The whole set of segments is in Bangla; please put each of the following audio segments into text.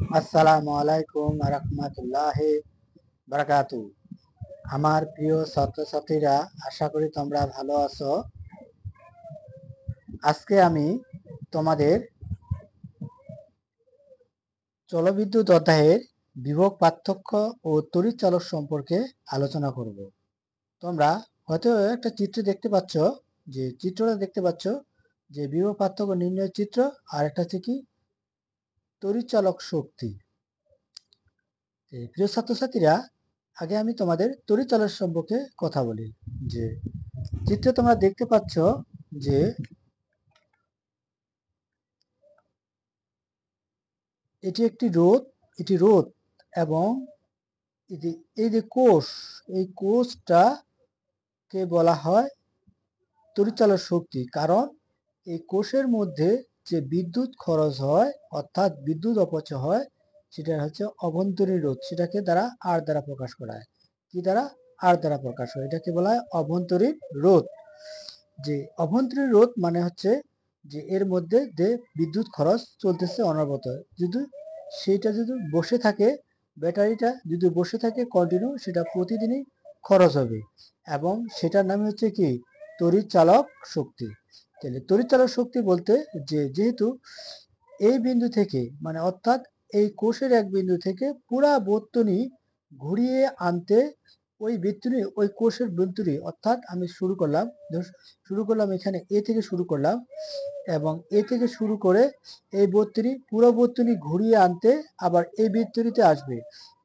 আসসালামু আলাইকুম রাহমাতুল্লাহি বারাকাতু। আমার প্রিয় ছাত্রছাত্রীরা, আশা করি তোমরা ভালো আছো। আজকে আমি তোমাদের জলবিদ্যুৎ অধ্যায়ের বিভব পার্থক্য ও তড়িৎ চালক সম্পর্কে আলোচনা করব। তোমরা হয়তো একটা চিত্র দেখতে পাচ্ছ, যে চিত্রটা দেখতে পাচ্ছ যে বিভব পার্থক্য নির্ণয়ের চিত্র, আর একটা হচ্ছে কি তড়িৎ চালক শক্তি। প্রিয় ছাত্রছাত্রীরা, আগে আমি তোমাদের তড়িৎ চালক সম্পর্কে কথা বলি। যে চিত্রে তোমরা দেখতে পাচ্ছ যে এটি একটি রোধ, এটি রোধ এবং এই যে কোষ, এই কোষটাকে বলা হয় তড়িৎ চালক শক্তি। কারণ এই কোষের মধ্যে যে বিদ্যুৎ খরচ হয়, অর্থাৎ বিদ্যুৎ অপচয় হয়, সেটা হচ্ছে অভ্যন্তরীণ রোধ। সেটাকে দ্বারা আর দ্বারা প্রকাশ করা হয়। কি দ্বারা? আর দ্বারা প্রকাশ হয়। এটাকে বলা হয় অভ্যন্তরীণ রোধ। যে অভ্যন্তরীণ রোধ মানে হচ্ছে যে এর মধ্যে যে বিদ্যুৎ খরচ চলতেছে অনবরত। যদি সেটা যদি বসে থাকে, ব্যাটারিটা যদি বসে থাকে কন্টিনিউ, সেটা প্রতিদিনই খরচ হবে এবং সেটার নাম হচ্ছে কি তড়িৎ চালক শক্তি। তাহলে তড়িৎ চালক শক্তি বলতে যে যেহেতু এই বিন্দু থেকে, মানে অর্থাৎ এই কোষের এক বিন্দু থেকে পুরা বর্তনী ঘুরিয়ে আনতে ওই কোষের বর্তনী, অর্থাৎ আমি শুরু করলাম এখানে এ থেকে শুরু করলাম এবং এ থেকে শুরু করে এই বর্তনী, পুরো বর্তনী ঘুরিয়ে আনতে আবার এই বর্তনীতে আসবে,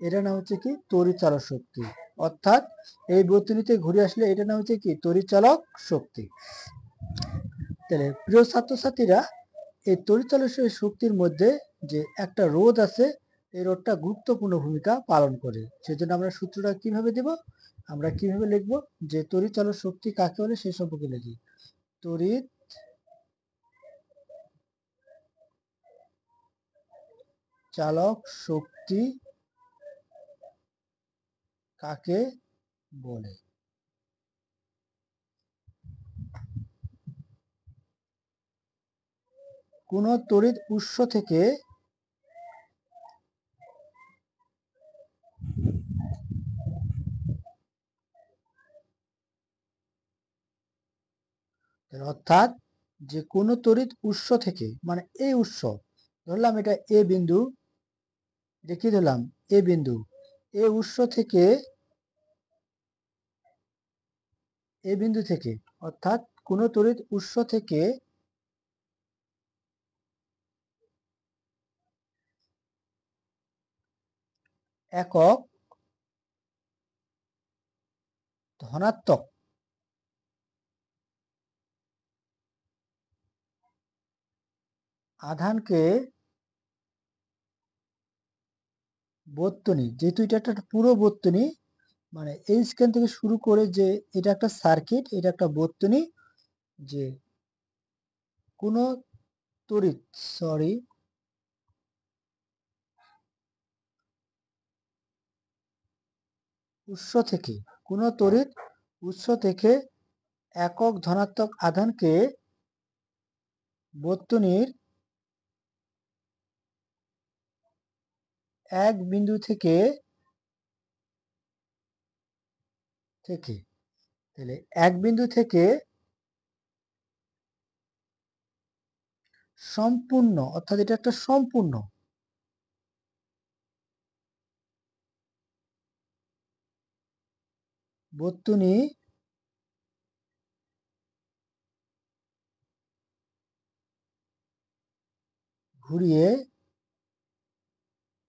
এটা নাম হচ্ছে কি তড়িৎ চালক শক্তি। অর্থাৎ এই বর্তনীতে ঘুরে আসলে এটা নাম হচ্ছে কি তড়িৎ চালক শক্তি। তাহলে প্রিয় ছাত্রছাত্রীরা, এই তড়িৎ চালক শক্তির মধ্যে যে একটা রোধ আছে, এই রোধটা গুরুত্বপূর্ণ ভূমিকা পালন করে। সেজন্য আমরা সূত্রটা কিভাবে দেব, আমরা কিভাবে লিখব, যে তড়িৎ চালক শক্তি কাকে বলে সে সম্পর্কে লিখি। তড়িৎ চালক শক্তি কাকে বলে? কোন তড়িৎ উৎস থেকে অর্থাৎ যে কোনো তড়িৎ উৎস থেকে, মানে এই উৎস ধরলাম এটা এ বিন্দু, দেখিয়ে দিলাম এ বিন্দু, এ উৎস থেকে, এ বিন্দু থেকে, অর্থাৎ কোন তড়িৎ উৎস থেকে একক ধনাত্মক আধানকে বর্তনী, যেহেতু এটা একটা পুরো বর্তনী, মানে এই স্ক্যান থেকে শুরু করে যে এটা একটা সার্কিট, এটা একটা বর্তনী, যে কোন তড়িৎ সরি উৎস থেকে, কোন তড়িৎ উৎস থেকে একক ধনাত্মক আধানকে বর্তনীর এক বিন্দু থেকে থেকে তাহলে এক বিন্দু থেকে সম্পূর্ণ, অর্থাৎ এটা একটা সম্পূর্ণ বর্তনী ঘুরিয়ে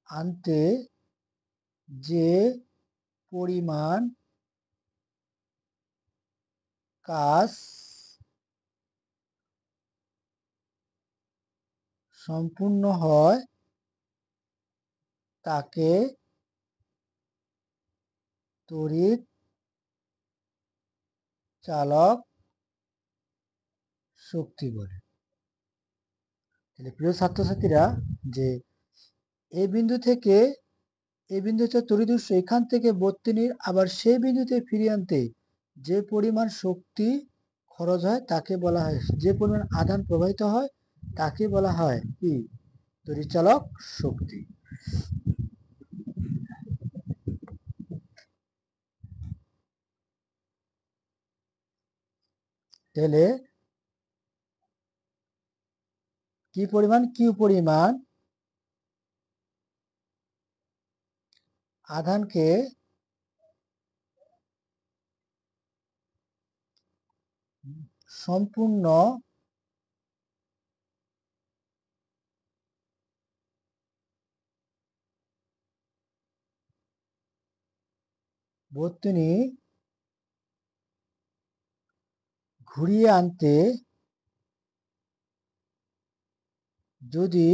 আনতে যে পরিমাণ কাজ সম্পূর্ণ হয় তাকে তড়িৎ চালক শক্তি বলে। তাহলে প্রিয় ছাত্রছাত্রীরা, যে এই বিন্দু থেকে, এই বিন্দু হচ্ছে তড়িৎ উৎস, এখান থেকে বর্তনীর আবার সেই বিন্দুতে ফিরিয়ে আনতে যে পরিমাণ শক্তি খরচ হয় তাকে বলা হয়, যে পরিমাণ আধান প্রবাহিত হয় তাকে বলা হয় কি তড়িৎ চালক শক্তি। তাহলে কি পরিমাণ, কিউ পরিমাণ আধানকে সম্পূর্ণ বর্তনী ঘুরিয়ে আনতে যদি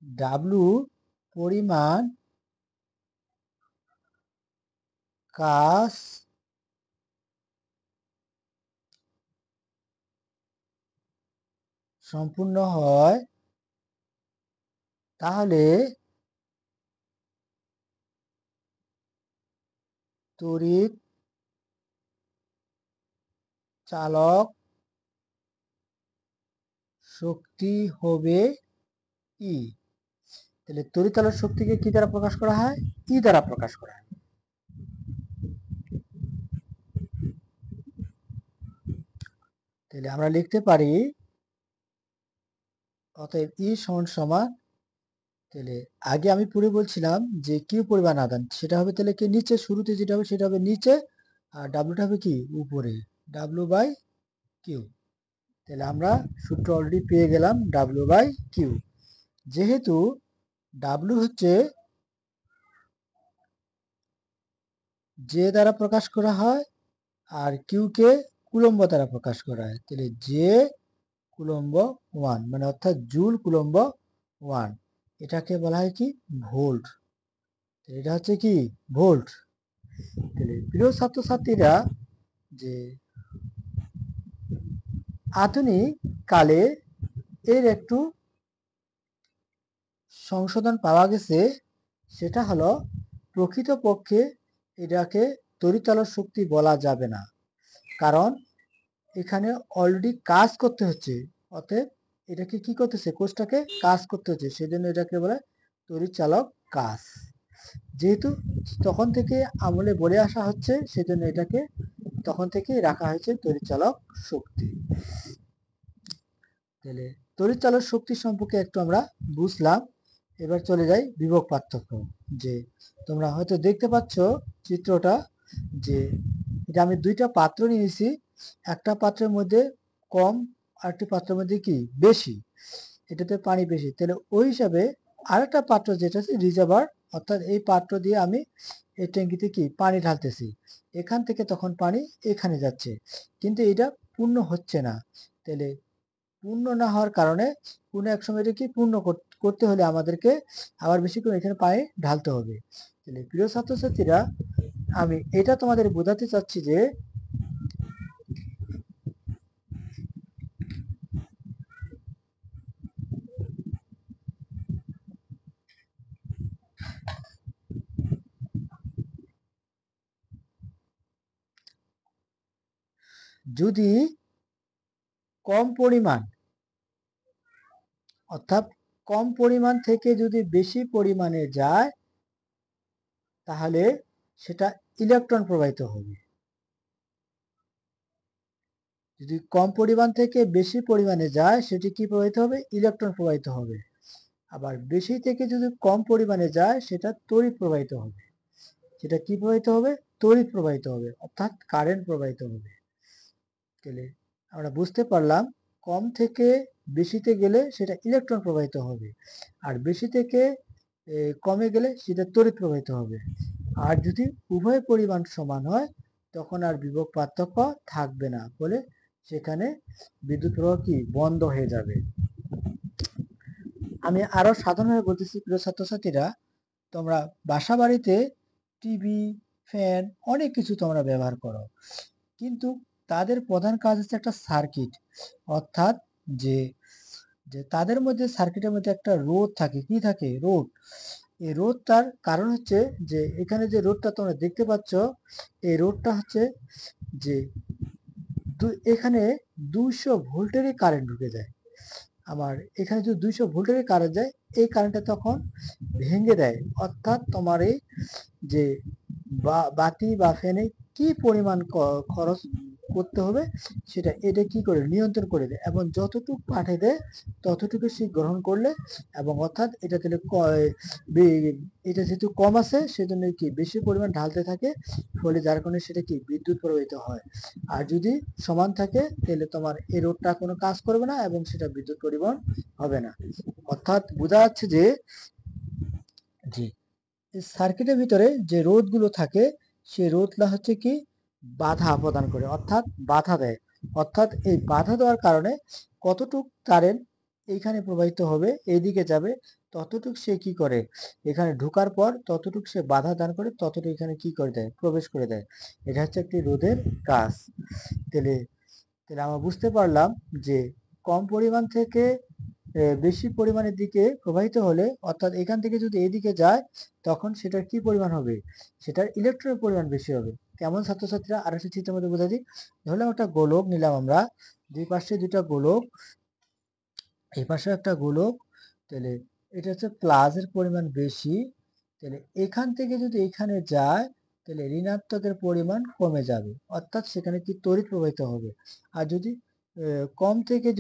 ডাব্লু পরিমাণ কাজ সম্পূর্ণ হয় তাহলে তড়িৎ চালক শক্তি হবে ই। তাহলে তড়িৎ চালক শক্তিকে কি দ্বারা প্রকাশ করা হয়? ই দ্বারা প্রকাশ করা হয়। তাহলে আমরা লিখতে পারি অতএব ই সমান সমান, তাহলে আগে আমি পড়ে বলছিলাম যে কিউ পরিমাণ আধান সেটা হবে তাহলে কি নিচে, শুরুতে যেটা হবে সেটা হবে নিচে, আর ডাব্লুটা হবে কি উপরে, ডাব্লু বাই কিউ। তাহলে আমরা সূত্র অলরেডি পেয়ে গেলাম ডাব্লু বাই কিউ। যেহেতু ডাব্লু হচ্ছে জে দ্বারা প্রকাশ করা হয় আর কিউ কে কুলম্ব দ্বারা প্রকাশ করা হয়, তাহলে জে কুলম্ব ওয়ান, মানে অর্থাৎ জুল কুলম্ব ওয়ান, এটাকে বলা হয় কি ভোল্ট। এটা হচ্ছে কি ভোল্ট। তাহলে প্রিয় ছাত্রছাত্রীরা, যে আধুনিক কালে এর একটু সংশোধন পাওয়া গেছে, সেটা হলো প্রকৃতপক্ষে এটাকে তড়িৎচালক শক্তি বলা যাবে না, কারণ এখানে অলরেডি কাজ করতে হচ্ছে, অতএব এটাকে কি করতেছে, কোষটাকে কাজ করতে হচ্ছে, সেজন্য এটাকে বলে তড়িৎচালক কাজ। যেহেতু তখন থেকে আমলে বলে আসা হচ্ছে, সেজন্য এটাকে তখন থেকেই রাখা হয়েছে তড়িৎচালক শক্তি। তাহলে তড়িৎচালক শক্তি সম্পর্কে একটু আমরা বুঝলাম। এবার চলে যাই বিভব পার্থক্য। যে তোমরা হয়তো দেখতে পাচ্ছ চিত্রটা, যে এটা আমি দুইটা পাত্র নিয়েছি, একটা পাত্রের মধ্যে কম আর একটি পাত্রের মধ্যে কি বেশি, এটাতে পানি বেশি, তাহলে ওই হিসাবে আরেকটা পাত্র যেটা আছে রিজার্ভার, অর্থাৎ এই পাত্র দিয়ে আমি এই ট্যাঙ্কিতে কি পানি ঢালতেছি, এখান থেকে তখন পানি এখানে যাচ্ছে, কিন্তু এটা পূর্ণ হচ্ছে না। তাহলে পূর্ণ না হওয়ার কারণে কোনো এক সময় এটা কি পূর্ণ করতে হলে আমাদেরকে আবার বেশি করে এখানে পানি ঢালতে হবে। তাহলে প্রিয় ছাত্রছাত্রীরা, আমি এটা তোমাদের বোঝাতে চাচ্ছি যে যদি কম পরিমাণ, অর্থাৎ কম পরিমাণ থেকে যদি বেশি পরিমাণে যায়, তাহলে সেটা ইলেকট্রন প্রবাহিত হবে। যদি কম পরিমাণ থেকে বেশি পরিমাণে যায়, সেটি কি প্রবাহিত হবে? ইলেকট্রন প্রবাহিত হবে। আবার বেশি থেকে যদি কম পরিমাণে যায়, সেটা তড়িৎ প্রবাহিত হবে। সেটা কি প্রবাহিত হবে? তড়িৎ প্রবাহিত হবে, অর্থাৎ কারেন্ট প্রবাহিত হবে। তাহলে আমরা বুঝতে পারলাম কম থেকে বেশিতে গেলে সেটা ইলেকট্রন প্রবাহিত হবে, আর বেশি থেকে কমে গেলে সেটা তড়িৎ প্রবাহিত হবে। আর যদি উভয় পরিমাণ সমান হয়, তখন আর বিভব পার্থক্য থাকবে না, বলে সেখানে বিদ্যুৎ প্রবাহ কি বন্ধ হয়ে যাবে। আমি আরো সাধারণভাবে বলতেছি, প্রিয় ছাত্রছাত্রীরা, তোমরা বাসা বাড়িতে টিভি, ফ্যান অনেক কিছু তোমরা ব্যবহার করো, কিন্তু তাদের প্রধান কাজ হচ্ছে একটা সার্কিট, অর্থাৎ যে যে তাদের মধ্যে সার্কিটের মধ্যে একটা রোধ থাকে, কি থাকে? রোধ। এই রোধটার কারণ হচ্ছে যে এখানে যে রোধটা তোমরা দেখতে পাচ্ছ, এই রোধটা হচ্ছে যে এখানে 200 ভোল্টেরই কারেন্ট ঢুকে যায়। আমার এখানে যদি 200 ভোল্টেরই কারেন্ট যায়, এই কারেন্টটা তখন ভেঙে দেয়। অর্থাৎ তোমার এই যে বাতি বা ফ্যানে কি পরিমাণ খরচ করতে হবে সেটা এটা কি করে নিয়ন্ত্রণ করে দেয়, এবং যতটুকু পাঠিয়ে দেয় ততটুকু সে গ্রহণ করলে, এবং অর্থাৎ এটা তাহলে এটা যেহেতু কম আছে সেজন্য কি বেশি পরিমাণ ঢালতে থাকে, ফলে যার কারণে সেটা কি বিদ্যুৎ প্রবাহিত হয়। আর যদি সমান থাকে তাহলে তোমার এই রোধটা কোনো কাজ করবে না এবং সেটা বিদ্যুৎ পরিবহন হবে না। অর্থাৎ বোঝা যাচ্ছে যে জি সার্কিটের ভিতরে যে রোধগুলো থাকে সেই রোধটা হচ্ছে কি বাধা প্রদান করে, অর্থাৎ বাধা দেয়। অর্থাৎ এই বাধা দেওয়ার কারণে কতটুক কারেন্ট এইখানে প্রবাহিত হবে, এইদিকে যাবে, ততটুক সে কি করে এখানে ঢোকার পর ততটুক সে বাধা দান করে, ততটুকু এখানে কি করে দেয় প্রবেশ করে দেয়। এটা হচ্ছে একটি রোধের কাজ। তাহলে তাহলে আমরা বুঝতে পারলাম যে কম পরিমাণ থেকে বেশি পরিমাণের দিকে প্রবাহিত হলে, অর্থাৎ এখান থেকে যদি এদিকে যায় তখন সেটার কি পরিমাণ হবে, সেটার ইলেকট্রনের পরিমাণ বেশি হবে। কেমন ছাত্রছাত্রীরা আর একটা চিত্রের মধ্যে বোঝা দিই। ধরলাম একটা গোলক নিলাম আমরা, দুই পাশে দুইটা গোলক, এই পাশে একটা গোলক, তাহলে এটা হচ্ছে প্লাসের পরিমাণ বেশি, তাহলে এখান থেকে যদি এখানে যায় তাহলে ঋণাত্মকের পরিমাণ কমে যাবে, অর্থাৎ সেখানে কি তড়িৎ প্রবাহিত হবে। আর যদি কম থেকে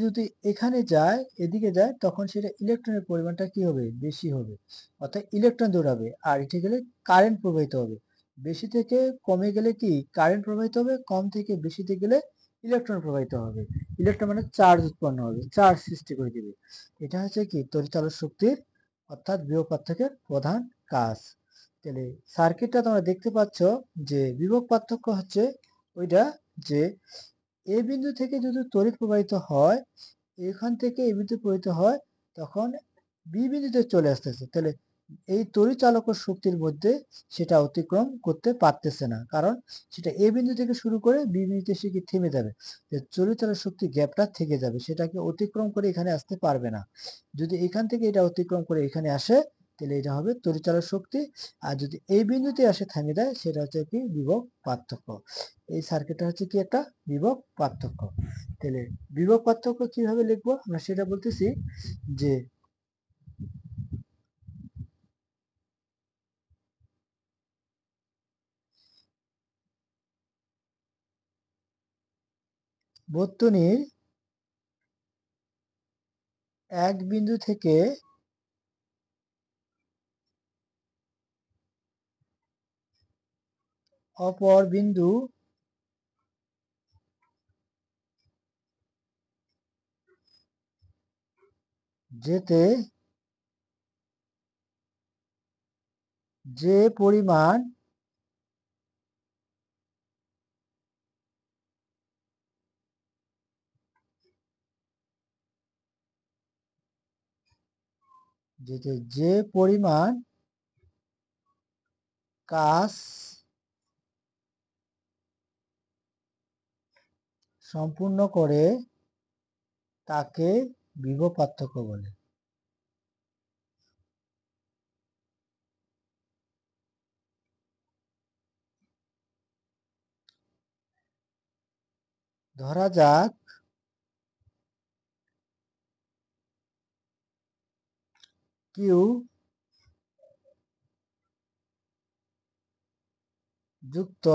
যদি এখানে যায় এদিকে যায় তখন সেটা ইলেকট্রনের পরিমাণটা কি হবে বেশি হবে, অর্থাৎ ইলেকট্রন দৌড়াবে। আর এটি গেলে কারেন্ট প্রবাহিত হবে। বেশি থেকে কমে গেলে কি কারেন্ট প্রবাহিত হবে, কম থেকে বেশিতে গেলে ইলেকট্রন প্রবাহিত হবে। ইলেকট্রন মানে চার্জ উৎপন্ন হবে, চার্জ সৃষ্টি করে দিবে। এটা হচ্ছে কি তড়িৎচালক শক্তির অর্থাৎ বিভব পার্থক্যের প্রধান কাজ। তাহলে সার্কিটটা তোমরা দেখতে পাচ্ছ যে বিভব পার্থক্য হচ্ছে ওইটা যে এ বিন্দু থেকে যদি তড়িৎ প্রবাহিত হয়, এখান থেকে এ বিন্দু প্রবাহিত হয়, তখন বি বিন্দুতে চলে আসতেছে, তাহলে এই তড়িৎ চালক শক্তির মধ্যে সেটা অতিক্রম করতে পারতেছে না, কারণ সেটা এ বিন্দু থেকে শুরু করে বি বিন্দুতে সে কি থেমে যাবে। তড়িৎ চালক শক্তি গ্যাপটা থেকে যাবে, সেটাকে অতিক্রম করে এখানে আসতে পারবে না। যদি এখান থেকে এটা অতিক্রম করে এখানে আসে তাহলে এটা হবে তড়িৎ চালক শক্তি। আর যদি এই বিন্দুতে আসে থেমে দেয় সেটা হচ্ছে কি বিভব পার্থক্য। এই সার্কিটটা হচ্ছে কি একটা বিভব পার্থক্য। তাহলে বিভব পার্থক্য কিভাবে লিখবো আমরা সেটা বলতেছি যে বর্তনীর এক বিন্দু থেকে অপর বিন্দু যেতে যে পরিমাণ যে পরিমাণ কাজ সম্পূর্ণ করে তাকে বিভব পার্থক্য বলে। ধরা যাক কিউ যুক্ত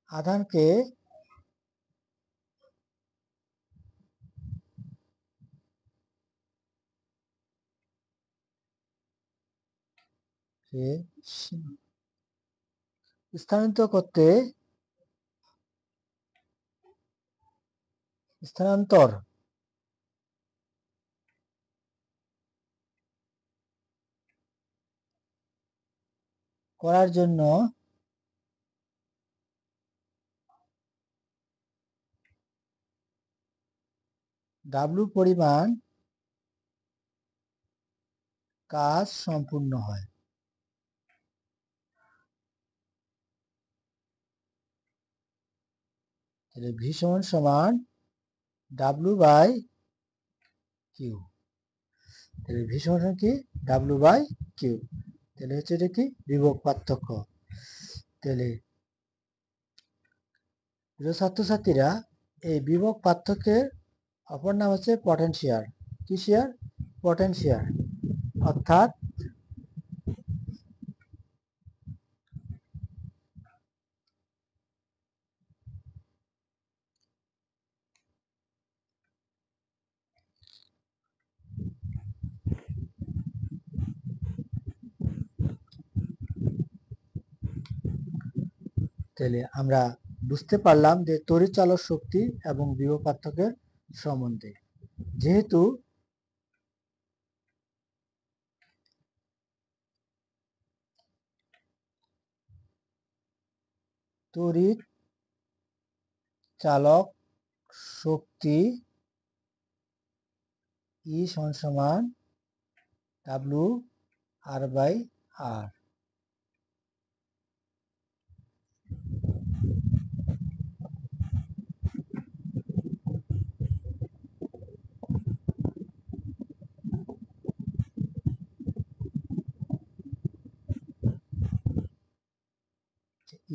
আধানকে স্থানান্তর করতে স্থানান্তর করার জন্য ডাব্লু পরিমাণ কাজ সম্পূর্ণ হয়। তাহলে ভি সমান সমান ডাব্লু বাই কিউ। ভি সমান কি ডাব্লিউ বাই কিউ। তাহলে হচ্ছে এটা কি বিভব পার্থক্য। তাহলে প্রিয় ছাত্রছাত্রীরা এই বিভব পার্থক্যের অপর নাম হচ্ছে পটেনশিয়াল। কি শেয়ার? পটেনশিয়াল। অর্থাৎ তাহলে আমরা বুঝতে পারলাম যে তড়িৎচালক শক্তি এবং বিভব পার্থক্যের সম্বন্ধে। যেহেতু তড়িৎ চালক শক্তি ই সমান ডাব্লু আর বাই আর।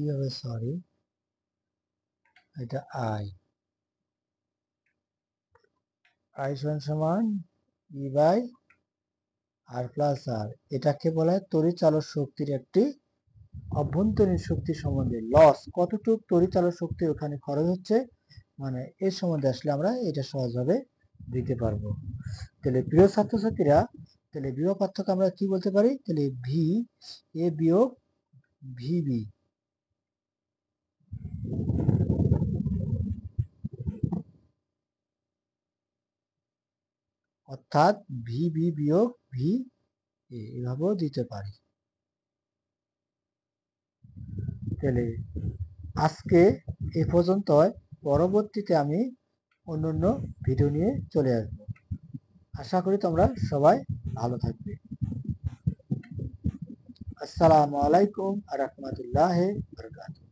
ই হবে সরি এটা আই সমান ই বাই আর প্লাস আর। এটাকে বলা হয় তড়িৎচালক শক্তির একটি অভ্যন্তরীণ শক্তি সম্বন্ধে। লস কতটুকু তড়িৎচালক শক্তি ওখানে খরচ হচ্ছে, মানে এর সম্বন্ধে আসলে আমরা এটা সহজভাবে দিতে পারবো। তাহলে প্রিয় ছাত্রছাত্রীরা, তাহলে বিভব পার্থক্য আমরা কি বলতে পারি? তাহলে ভি এ বিয়োগ ভিবি, অর্থাৎ ভিবি বিয়োগ ভি এভাবেও দিতে পারি। তাহলে আজকে এ পর্যন্ত। পরবর্তীতে আমি অন্য ভিডিও নিয়ে চলে আসবো। আশা করি তোমরা সবাই ভালো থাকবে। আসসালামু আলাইকুম ওয়া রাহমাতুল্লাহি ওয়া বারাকাতুহু।